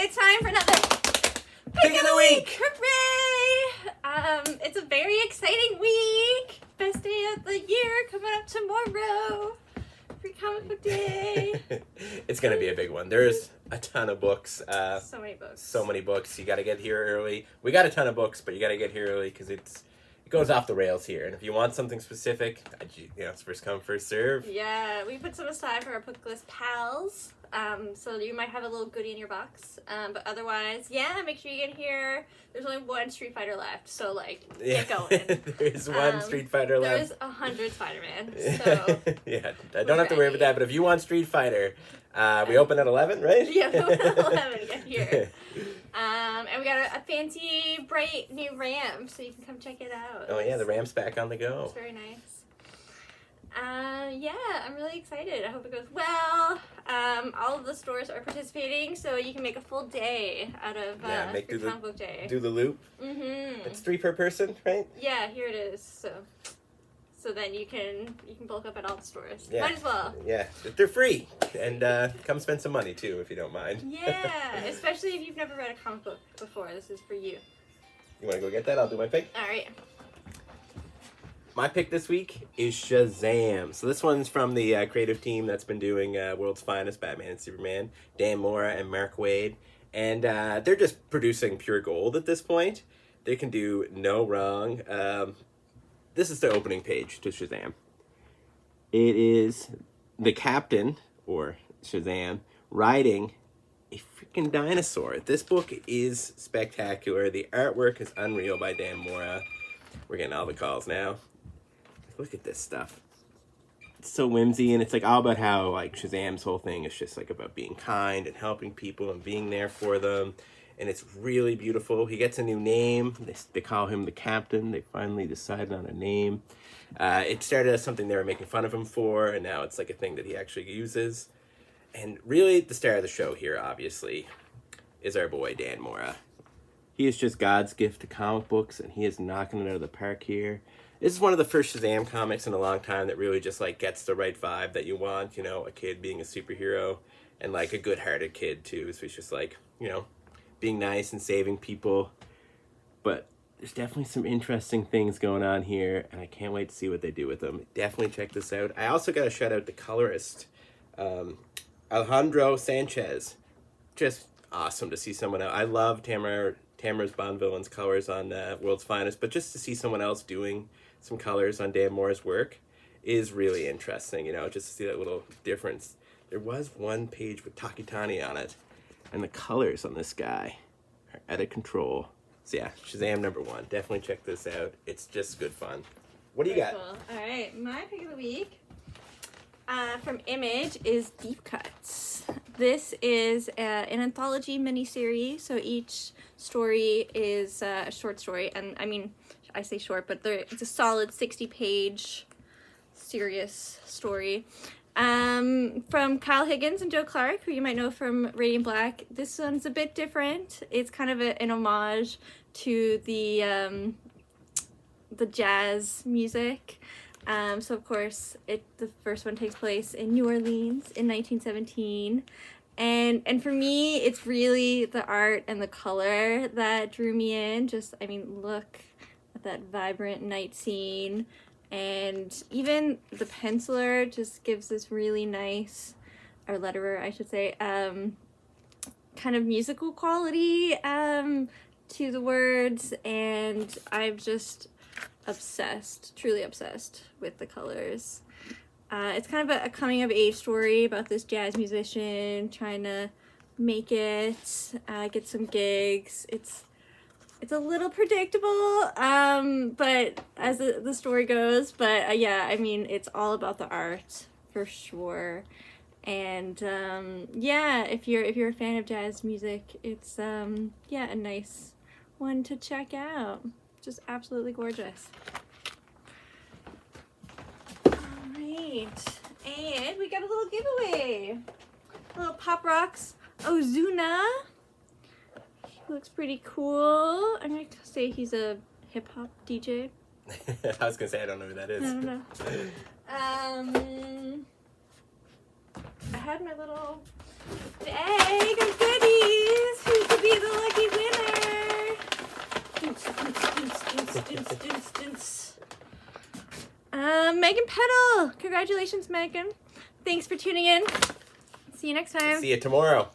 it's time for another Pick of the Week! Hooray! It's a very exciting week. Best day of the year coming up tomorrow. Free comic book day. It's going to be a big one. There's a ton of books. So many books. So many books. You got to get here early. We got a ton of books, but you got to get here early because it goes off the rails here. And if you want something specific, it's first come, first serve. Yeah, we put some aside for our book list pals. So you might have a little goodie in your box. But otherwise, yeah, make sure you get here. There's only one Street Fighter left, so get going. There's one Street Fighter left. There's 100 Spider-Man, so... Yeah, I don't have to worry about that, but if you want Street Fighter, we open at 11, right? Yeah, we open at 11, get here. And we got a fancy, bright new ramp, so you can come check it out. Oh yeah, the ramp's back on the go. It's very nice. Yeah, I'm really excited. I hope it goes well. All of the stores are participating, so you can make a full day out of your comic book day. Do the loop. Mm-hmm. It's 3 per person, right? Yeah, here it is. So then you can bulk up at all the stores. Yeah. Might as well. Yeah, they're free, and come spend some money too if you don't mind. Yeah, especially if you've never read a comic book before. This is for you. You want to go get that? I'll do my pick. All right. My pick this week is Shazam. So this one's from the creative team that's been doing World's Finest, Batman and Superman, Dan Mora and Mark Waid. And they're just producing pure gold at this point. They can do no wrong. This is the opening page to Shazam. It is the Captain, or Shazam, riding a freaking dinosaur. This book is spectacular. The artwork is unreal by Dan Mora. We're getting all the calls now. Look at this stuff. It's so whimsy, and it's all about how Shazam's whole thing is just about being kind and helping people and being there for them. And it's really beautiful. He gets a new name. They call him the Captain. They finally decided on a name. It started as something they were making fun of him for, and now it's a thing that he actually uses. And really, the star of the show here, obviously, is our boy Dan Mora. He is just God's gift to comic books, and he is knocking it out of the park here. This is one of the first Shazam comics in a long time that really just gets the right vibe that you want. You know, a kid being a superhero, and a good-hearted kid too. So he's just being nice and saving people. But there's definitely some interesting things going on here, and I can't wait to see what they do with them. Definitely check this out. I also got to shout out the colorist, Alejandro Sanchez. Just awesome to see someone else. I love Tamara's Bond Villain's colors on World's Finest, but just to see someone else doing some colors on Dan Mora's work is really interesting, just to see that little difference. There was one page with Takitani on it, and the colors on this guy are out of control. So yeah, Shazam #1. Definitely check this out. It's just good fun. What do you got? Cool. All right, my pick of the week from Image is Deep Cuts. This is an anthology miniseries, so each story is a short story, and I say short, but it's a solid 60-page serious story. From Kyle Higgins and Joe Clark, who you might know from Radiant Black. This one's a bit different. It's kind of an homage to the jazz music. So of course, the first one takes place in New Orleans in 1917. And for me, it's really the art and the color that drew me in. Look at that vibrant night scene. And even the penciler just gives this really nice, or letterer, I should say, kind of musical quality to the words. And I'm just obsessed, truly obsessed with the colors. It's kind of a coming-of-age story about this jazz musician trying to make it, get some gigs. It's a little predictable, but as the story goes. But it's all about the art for sure. And if you're a fan of jazz music, it's a nice one to check out. Just absolutely gorgeous. Alright, and we got a little giveaway. A little Pop Rocks Ozuna. He looks pretty cool. I'm gonna say he's a hip-hop DJ. I was gonna say I don't know who that is. I don't know. I had my little bag of goodies. Megan Petal. Congratulations, Megan. Thanks for tuning in. See you next time. See you tomorrow.